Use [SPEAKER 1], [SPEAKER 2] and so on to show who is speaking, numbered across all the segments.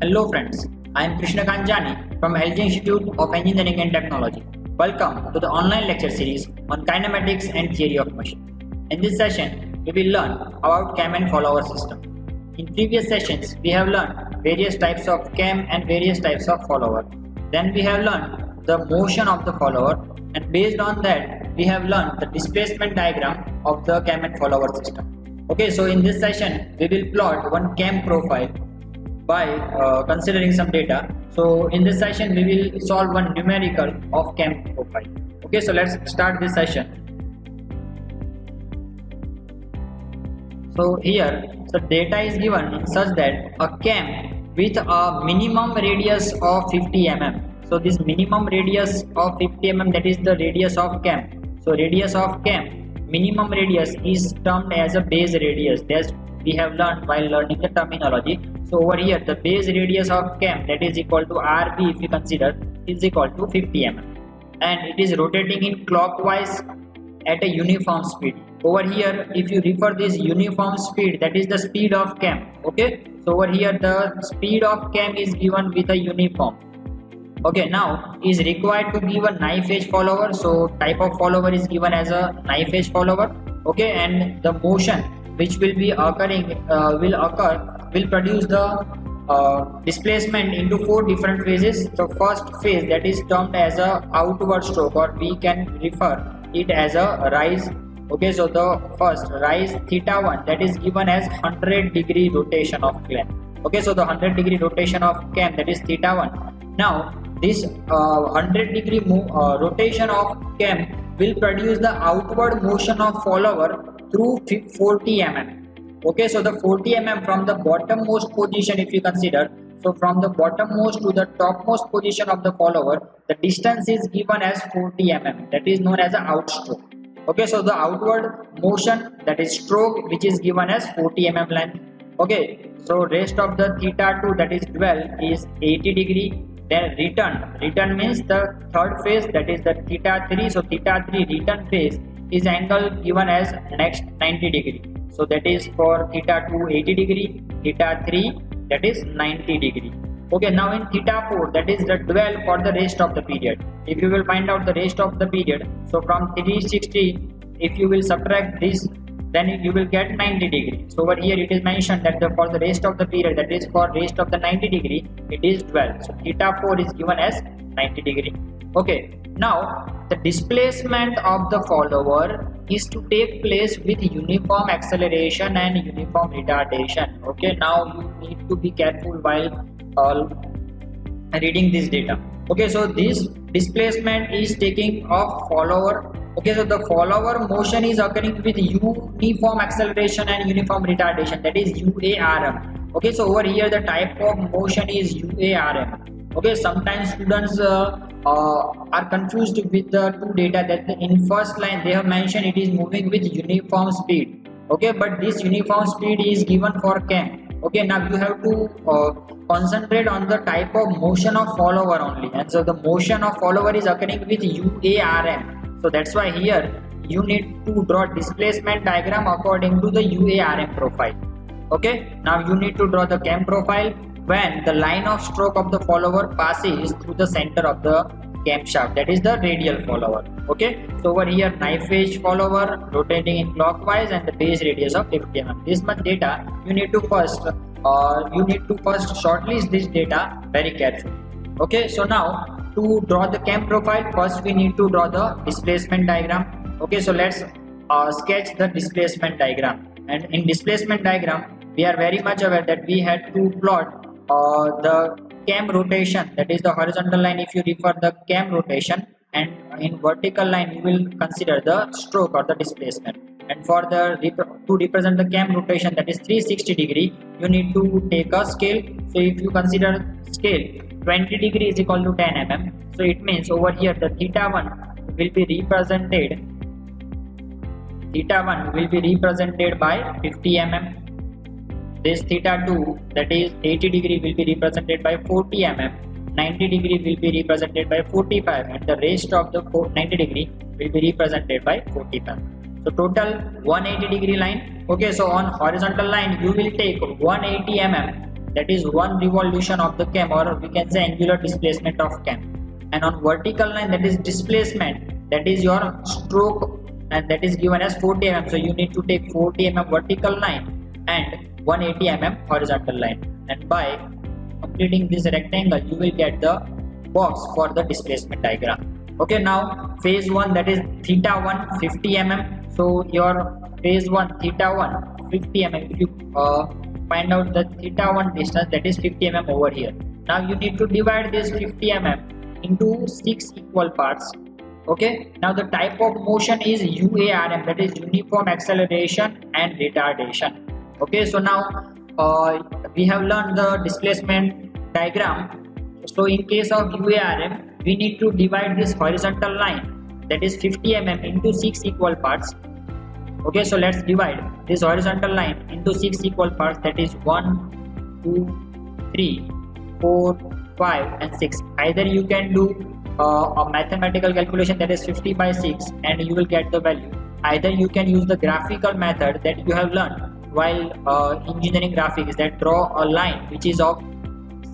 [SPEAKER 1] Hello friends, I am Krishna Kanjani from LG Institute of Engineering and Technology. Welcome to the online lecture series on kinematics and theory of motion. In this session, we will learn about cam and follower system. In previous sessions, we have learned various types of cam and various types of follower. Then we have learned the motion of the follower, and based on that, we have learned the displacement diagram of the cam and follower system. Okay, so in this session, we will plot one cam profile by considering some data. So in this session, we will solve one numerical of cam profile. Okay, so let's start this session. So here, the data is given such that a cam with a minimum radius of 50 mm. So this minimum radius of 50 mm, that is the radius of cam. So radius of cam, minimum radius is termed as a base radius. That's we have learned while learning the terminology. So over here, the base radius of cam, that is equal to RB, if you consider, is equal to 50 mm, and it is rotating in clockwise at a uniform speed. Over here, if you refer this uniform speed, that is the speed of cam. Okay, so over here the speed of cam is given with a uniform. Okay, now is required to give a knife edge follower. So type of follower is given as a knife edge follower. Okay, and the motion which will be occurring will produce the displacement into 4 different phases. The first phase, that is termed as a outward stroke, or we can refer it as a rise. Okay, so the first rise theta1, that is given as 100-degree rotation of cam. Okay, so the 100-degree rotation of cam, that is theta1. Now this 100-degree rotation of cam will produce the outward motion of follower through 40 mm. Okay, so the 40 mm from the bottommost position, if you consider, so from the bottommost to the topmost position of the follower, the distance is given as 40 mm, that is known as an outstroke. Okay, so the outward motion, that is stroke, which is given as 40 mm length. Okay, so rest of the theta2, that is 12, is 80 degree. Then return means the third phase, that is the theta3. So theta3 return phase is angle given as next 90 degree. So that is for theta2 80 degree, theta3 that is 90 degree. Okay, now in theta4, that is the dwell for the rest of the period. If you will find out the rest of the period, so from 360, if you will subtract this, then you will get 90 degree. So over here it is mentioned that for the rest of the period, that is for rest of the 90 degree, it is 12. So theta4 is given as 90 degree. Okay, now the displacement of the follower is to take place with uniform acceleration and uniform retardation. Okay, now you need to be careful while reading this data. Okay, so this displacement is taking of follower. Okay, so the follower motion is occurring with uniform acceleration and uniform retardation, that is UARM. Okay, so over here the type of motion is UARM. Okay, sometimes students are confused with the two data, that in first line they have mentioned it is moving with uniform speed. Okay, but this uniform speed is given for cam. Okay, now you have to concentrate on the type of motion of follower only, and so the motion of follower is occurring with UARM. So that's why here you need to draw displacement diagram according to the UARM profile. Okay, now you need to draw the cam profile when the line of stroke of the follower passes through the center of the camshaft, that is the radial follower. Okay, so over here knife edge follower rotating in clockwise and the base radius of 50 mm. This much data you need to first shortlist this data very carefully. Okay, so now to draw the cam profile, first we need to draw the displacement diagram. Okay, so let's sketch the displacement diagram. And in displacement diagram, we are very much aware that we had to plot the cam rotation, that is the horizontal line if you refer the cam rotation, and in vertical line you will consider the stroke or the displacement. And for the to represent the cam rotation, that is 360 degree, you need to take a scale. So if you consider scale, 20 degree is equal to 10 mm. So it means over here the theta1 will be represented by 50 mm. This theta2, that is 80 degree, will be represented by 40 mm. 90 degree will be represented by 45, and the rest of the 90 degree will be represented by 45. So total 180 degree line. Okay, so on horizontal line you will take 180 mm that is one revolution of the cam, or we can say angular displacement of cam. And on vertical line, that is displacement, that is your stroke, and that is given as 40 mm. So you need to take 40 mm vertical line and 180 mm horizontal line, and by completing this rectangle you will get the box for the displacement diagram. Okay, now phase 1, that is theta 1 50 mm. So your phase 1 theta 1 50 mm, if you find out the theta 1 distance, that is 50 mm over here. Now you need to divide this 50 mm into 6 equal parts. Okay, now the type of motion is UARM, that is uniform acceleration and retardation. Okay, so now we have learned the displacement diagram. So in case of UARM, we need to divide this horizontal line, that is 50 mm, into 6 equal parts. Okay, so let's divide this horizontal line into 6 equal parts, that is 1, 2, 3, 4, 5 and 6. Either you can do a mathematical calculation, that is 50 by 6, and you will get the value. Either you can use the graphical method that you have learned while engineering graphics, that draw a line which is of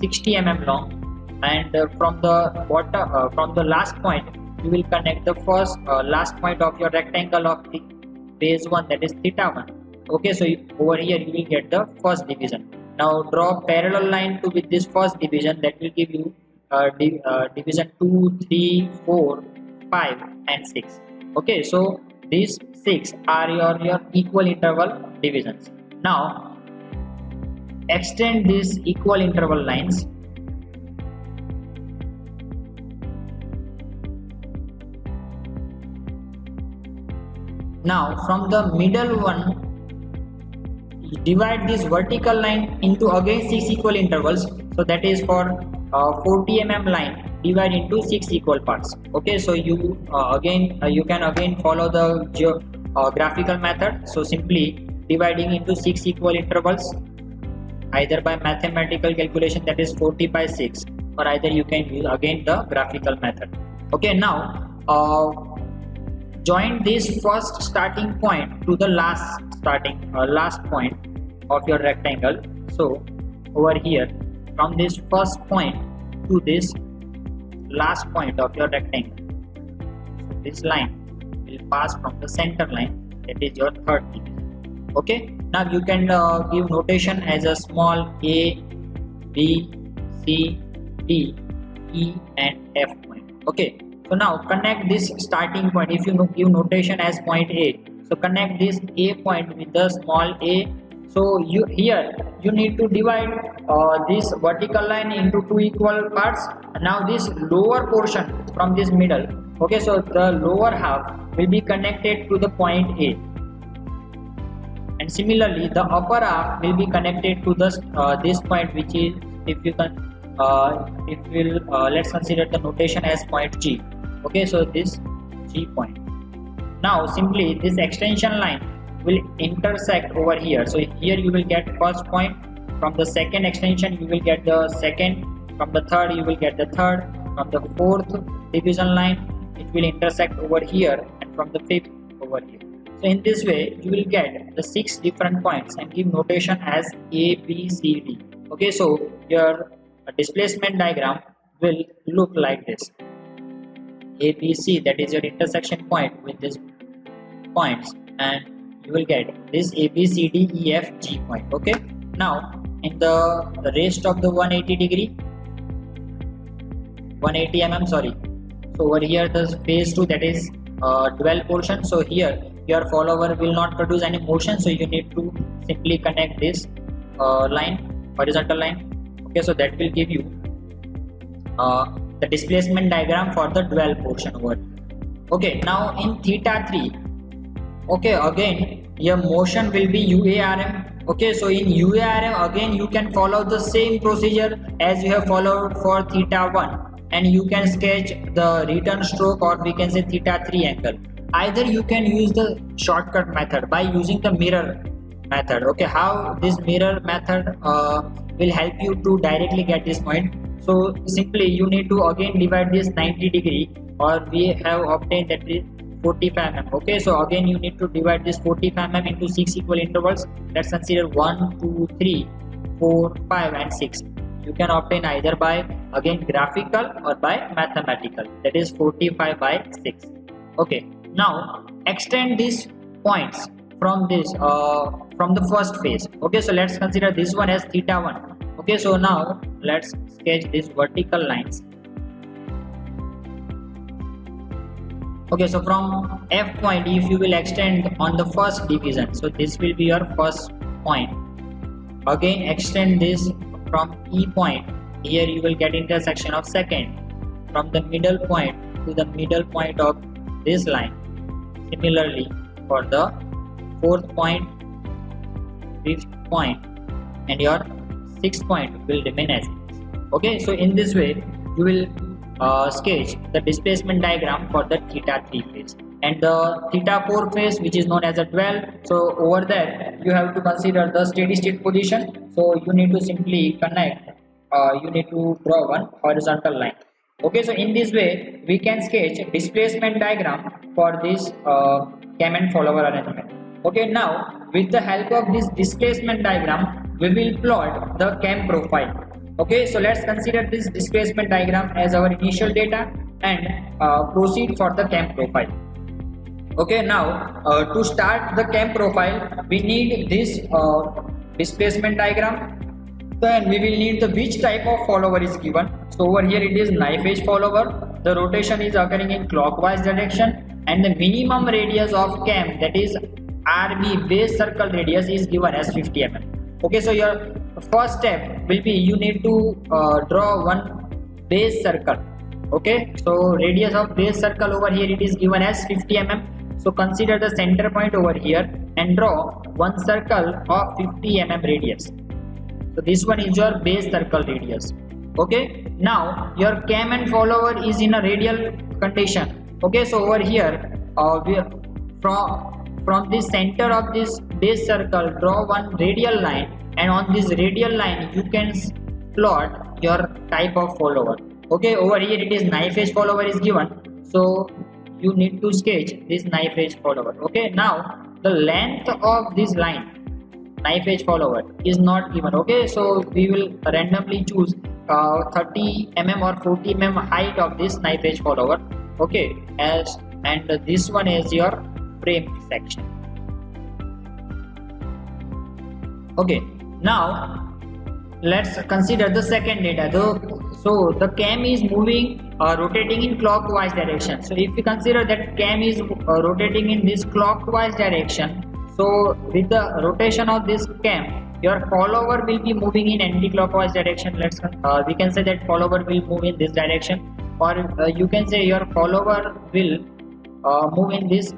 [SPEAKER 1] 60 mm long, and from the bottom, from the last point, you will connect the first last point of your rectangle of the phase 1, that is theta 1. Okay, so over here you will get the first division. Now draw parallel line to with this first division, that will give you division 2, 3, 4, 5 and 6. Okay, so these 6 are your equal interval divisions. Now extend these equal interval lines. Now from the middle one, divide this vertical line into again 6 equal intervals. So that is for 40 mm line, divide into 6 equal parts. Okay, so you you can again follow the graphical method. So simply dividing into 6 equal intervals, either by mathematical calculation, that is 40 by 6, or either you can use again the graphical method. Okay, now join this first starting point to the last point of your rectangle. So over here, from this first point to this last point of your rectangle, so this line will pass from the center line, that is your third division. Okay, now you can give notation as a small a, b, c, d, e and f point. Okay, so now connect this starting point. If you give notation as point A, so connect this A point with the small a. So here you need to divide this vertical line into 2 equal parts. Now this lower portion from this middle, okay, so the lower half will be connected to the point A, and similarly the upper half will be connected to the this point, which is, if you can let's consider the notation as point G. Okay, so this G point. Now simply this extension line will intersect over here. So here you will get first point, from the second extension you will get the second, from the third you will get the third, from the fourth division line it will intersect over here, and from the fifth over here. So in this way you will get the 6 different points and give notation as A, B, C, D. Okay, so your displacement diagram will look like this. A, B, C, that is your intersection point with these points, and you will get this A, B, C, D, E, F, G point. Okay, now in the rest of the 180 mm, sorry, so over here the phase 2, that is dual portion. So here your follower will not produce any motion, so you need to simply connect this line, horizontal line. Okay, so that will give you the displacement diagram for the dual portion over. Okay, now in theta 3, okay, again your motion will be UARM. Okay, so in UARM again you can follow the same procedure as you have followed for theta 1, and you can sketch the return stroke, or we can say theta 3 angle. Either you can use the shortcut method by using the mirror method. Okay, how this mirror method will help you to directly get this point. So simply you need to again divide this 90 degree, or we have obtained that is 45 mm. Okay, so again you need to divide this 45 mm into 6 equal intervals. Let's consider 1, 2, 3, 4, 5 and 6. You can obtain either by again graphical or by mathematical, that is 45 by 6. Okay, now extend these points from this from the first phase. Okay, so let's consider this one as theta 1. Okay, so now let's sketch these vertical lines. Okay, so from F point, if you will extend on the first division, so this will be your first point. Again extend this from E point, here you will get intersection of second, from the middle point to the middle point of this line. Similarly for the fourth point, fifth point and your sixth point will remain as it is. Okay, so in this way you will sketch the displacement diagram for the theta 3 phase, and the theta 4 phase, which is known as a dwell. So over there you have to consider the steady state position, so you need to simply connect, you need to draw one horizontal line. Okay, so in this way we can sketch displacement diagram for this cam and follower arrangement. Okay, now with the help of this displacement diagram we will plot the cam profile. Okay, so let's consider this displacement diagram as our initial data and proceed for the cam profile. Okay, now to start the cam profile we need this displacement diagram. Then we will need the which type of follower is given. So over here it is knife edge follower, the rotation is occurring in clockwise direction, and the minimum radius of cam, that is RB, base circle radius, is given as 50 mm. Okay, so your first step will be you need to draw one base circle. Okay, so radius of base circle over here it is given as 50 mm. So consider the center point over here and draw one circle of 50 mm radius. So this one is your base circle radius. Okay, now your cam and follower is in a radial condition. Okay, so over here from the center of this base circle draw one radial line, and on this radial line you can plot your type of follower. Okay, over here it is knife edge follower is given, so you need to sketch this knife edge follower. Okay, now the length of this line knife edge follower is not given. Okay, so we will randomly choose 30 mm or 40 mm height of this knife edge follower. Okay, and this one is your frame section. Okay, now let's consider the second data. So the cam is moving rotating in clockwise direction. So if we consider that cam is rotating in this clockwise direction, so with the rotation of this cam your follower will be moving in anti-clockwise direction. We can say that follower will move in this direction, or you can say your follower will move in this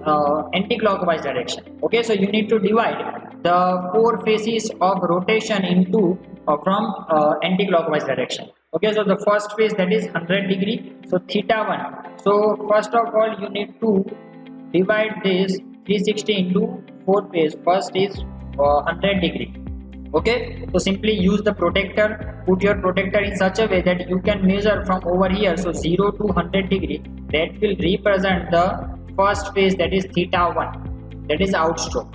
[SPEAKER 1] anti-clockwise direction. Okay, so you need to divide the four phases of rotation into from anti-clockwise direction. Okay, so the first phase, that is 100 degree, so theta 1. So first of all you need to divide this 360 into 4 phase. First is 100 degree. Okay, so simply use the protractor, put your protractor in such a way that you can measure from over here, so 0 to 100 degree, that will represent the first phase, that is theta 1, that is outstroke.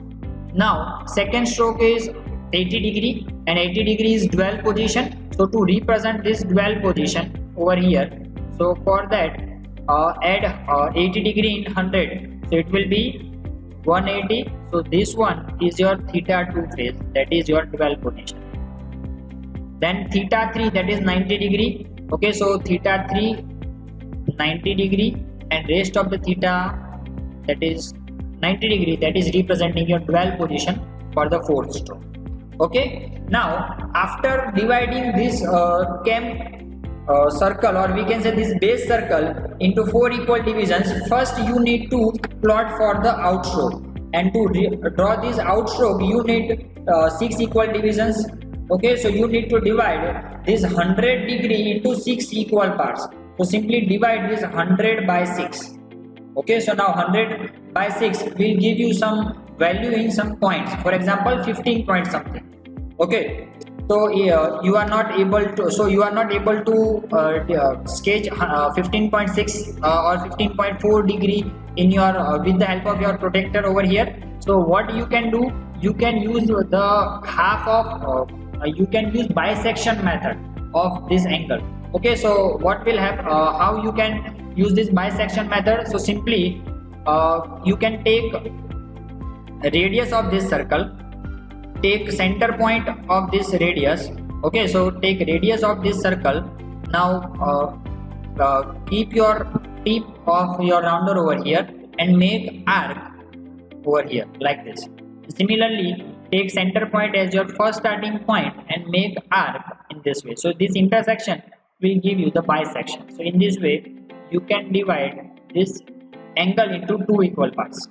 [SPEAKER 1] Now second stroke is 80 degree, and 80 degree is dwell position. So to represent this dwell position over here, so for that add 80 degree in 100, so it will be 180. So this one is your theta 2 phase, that is your dwell position. Then theta 3, that is 90 degree. Okay, so theta 3 90 degree, and rest of the theta, that is 90 degree, that is representing your dwell position for the fourth stroke. Okay, now after dividing this cam circle, or we can say this base circle, into 4 equal divisions, first you need to plot for the outstroke, and to draw this outstroke you need 6 equal divisions. Okay, so you need to divide this 100 degree into 6 equal parts. So simply divide this 100 by 6. Okay, so now 100 by 6 will give you some value in some points, for example 15 point something. Okay, so you are not able to sketch 15.6 or 15.4 degree in your with the help of your protractor over here. So what you can do, you can use the half of you can use bisection method of this angle. Okay, so what will happen, how you can use this bisection method? So simply you can take radius of this circle, take center point of this radius. Okay, so take radius of this circle. Now keep your tip of your rounder over here and make arc over here like this. Similarly, take center point as your first starting point and make arc in this way. So this intersection will give you the bisection. So in this way you can divide this angle into two equal parts.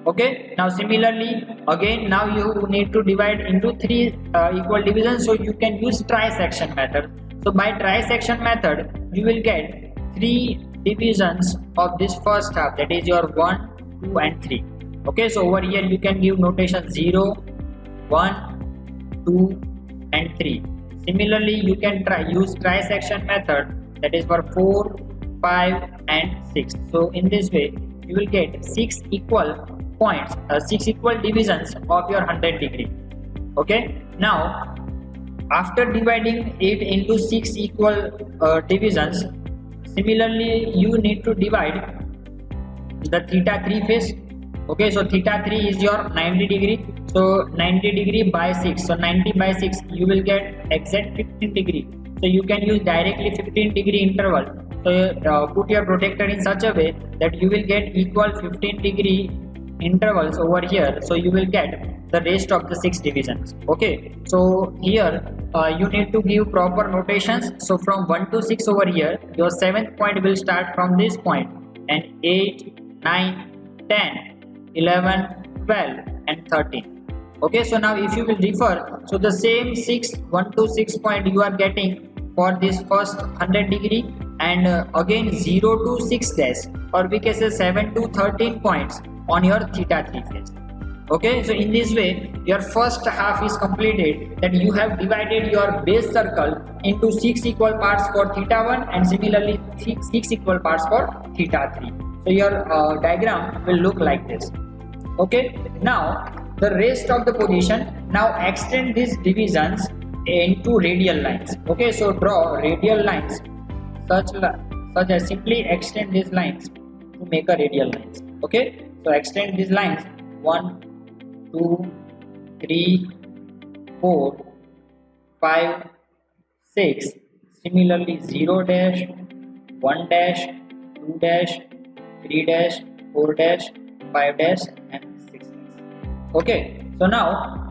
[SPEAKER 1] Okay, now similarly again now you need to divide into three equal divisions, so you can use trisection method. So by trisection method you will get three divisions of this first half, that is your 1, 2 and 3. Okay, so over here you can give notation 0, 1, 2 and 3. Similarly you can use trisection method, that is for 4, 5 and 6. So in this way you will get 6 equal points, 6 equal divisions of your 100 degree. Okay, now after dividing it into 6 equal divisions, similarly you need to divide the theta 3 phase. Okay, so theta 3 is your 90 degree, so 90 degree by 6, so 90 by 6 you will get exact 15 degree. So you can use directly 15 degree interval. So put your protractor in such a way that you will get equal 15 degree intervals over here, so you will get the rest of the 6 divisions. Okay, so here you need to give proper notations. So from 1 to 6 over here, your 7th point will start from this point, and 8, 9, 10, 11, 12 and 13. Okay, so now if you will refer, so the same 1 to 6 point you are getting for this first 100 degree, and again 0 to 6 dash, or we can say 7 to 13 points on your theta 3 phase. Okay, so in this way your first half is completed, that you have divided your base circle into 6 equal parts for theta 1 and similarly 6 equal parts for theta 3. So your diagram will look like this. Okay, now the rest of the position, now extend these divisions into radial lines. Okay, so draw radial lines such as simply extend these lines to make a radial lines. Okay, so extend these lines 1, 2, 3, 4, 5, 6. Similarly 0 dash, 1 dash, 2 dash, 3 dash, 4 dash, 5 dash and 6 dash. Okay, so now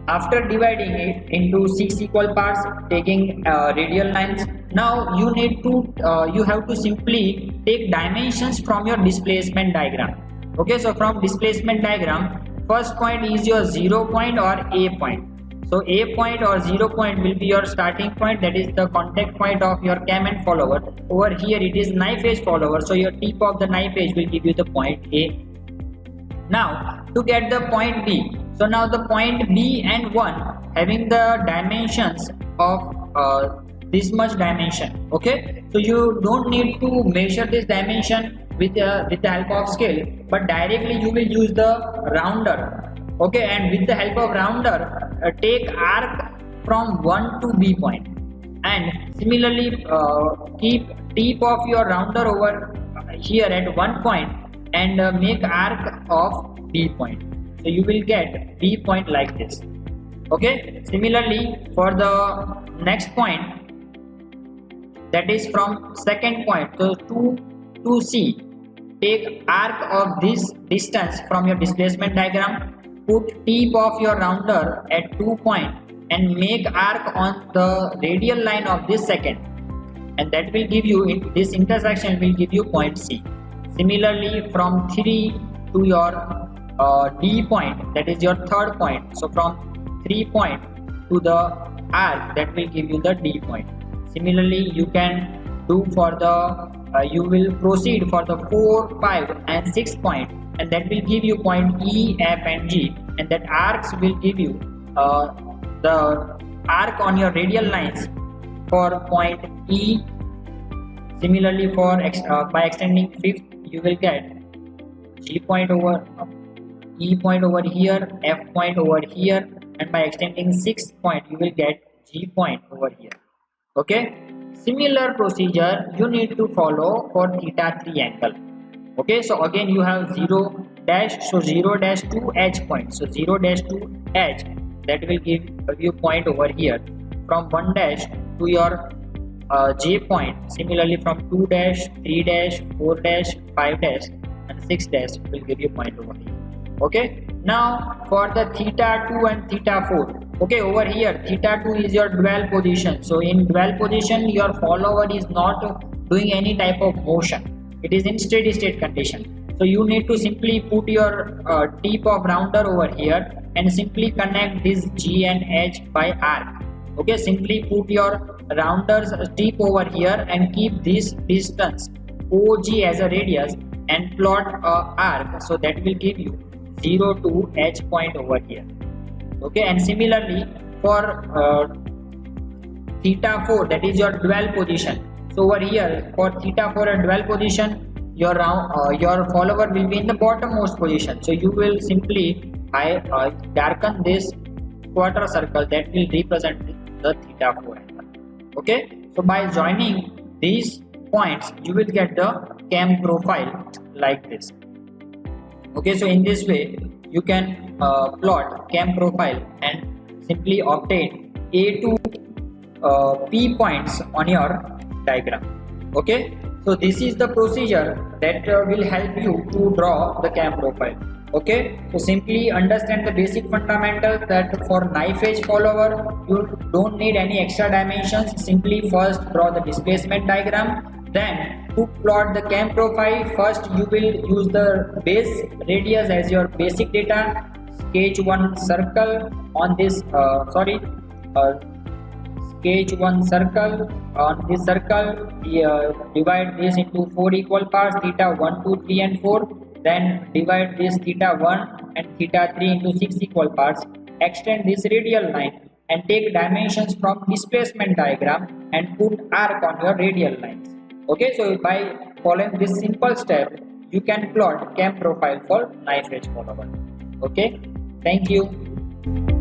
[SPEAKER 1] after dividing it into 6 equal parts, taking radial lines, now you need to you have to simply take dimensions from your displacement diagram. Okay, so from displacement diagram, first point is your 0 point or A point. So A point or 0 point will be your starting point, that is the contact point of your cam and follower. Over here it is knife edge follower, so your tip of the knife edge will give you the point A. Now to get the point B, so now the point B and 1 having the dimensions of this much dimension. Okay, so you don't need to measure this dimension with the help of scale, but directly you will use the rounder. Okay, and with the help of rounder take arc from 1 to B point, and similarly keep tip of your rounder over here at 1 point and make arc of B point. So you will get B point like this. Okay, similarly for the next point, that is from second point, so 2 to C, take arc of this distance from your displacement diagram, put tip of your rounder at 2 point and make arc on the radial line of this second, and that will give you, this intersection will give you point C. Similarly from 3 to your D point, that is your third point, so from 3 point to the arc, that will give you the D point. Similarly you can do for the you will proceed for the 4, 5 and 6 point, and that will give you point E, F and G, and that arcs will give you the arc on your radial lines for point E. Similarly for by extending 5th you will get G point over E point over here, F point over here, and by extending 6th point you will get G point over here. Okay, similar procedure you need to follow for theta 3 angle. Okay, so again you have 0 dash, so 0 dash to H point, so 0 dash to H, that will give you point over here. From 1 dash to your J point, similarly from 2 dash, 3 dash, 4 dash, 5 dash and 6 dash will give you point over here. Okay, now for the theta 2 and theta 4, okay, over here theta 2 is your dwell position. So in dwell position your follower is not doing any type of motion, it is in steady state condition. So you need to simply put your tip of rounder over here and simply connect this G and H by arc. Okay, simply put your rounder's tip over here and keep this distance OG as a radius and plot a arc, so that will give you 0 to H point over here. Okay, and similarly for theta 4, that is your dwell position. So over here for theta 4 and dwell position, your follower will be in the bottommost position. So you will simply darken this quarter circle that will represent the theta 4 angle. Okay, so by joining these points you will get the cam profile like this. Okay, so in this way you can plot cam profile and simply obtain A to P points on your diagram. Okay, so this is the procedure that will help you to draw the cam profile. Okay, so simply understand the basic fundamentals that for knife edge follower you don't need any extra dimensions. Simply first draw the displacement diagram, then to plot the cam profile, first you will use the base radius as your basic data. Sketch one circle on this sketch one circle on this circle, divide this into 4 equal parts, theta 1, 2, 3 and 4, then divide this theta 1 and theta 3 into 6 equal parts, extend this radial line and take dimensions from displacement diagram and put arc on your radial lines. Okay, so by following this simple step you can plot cam profile for knife edge follower. Okay, thank you.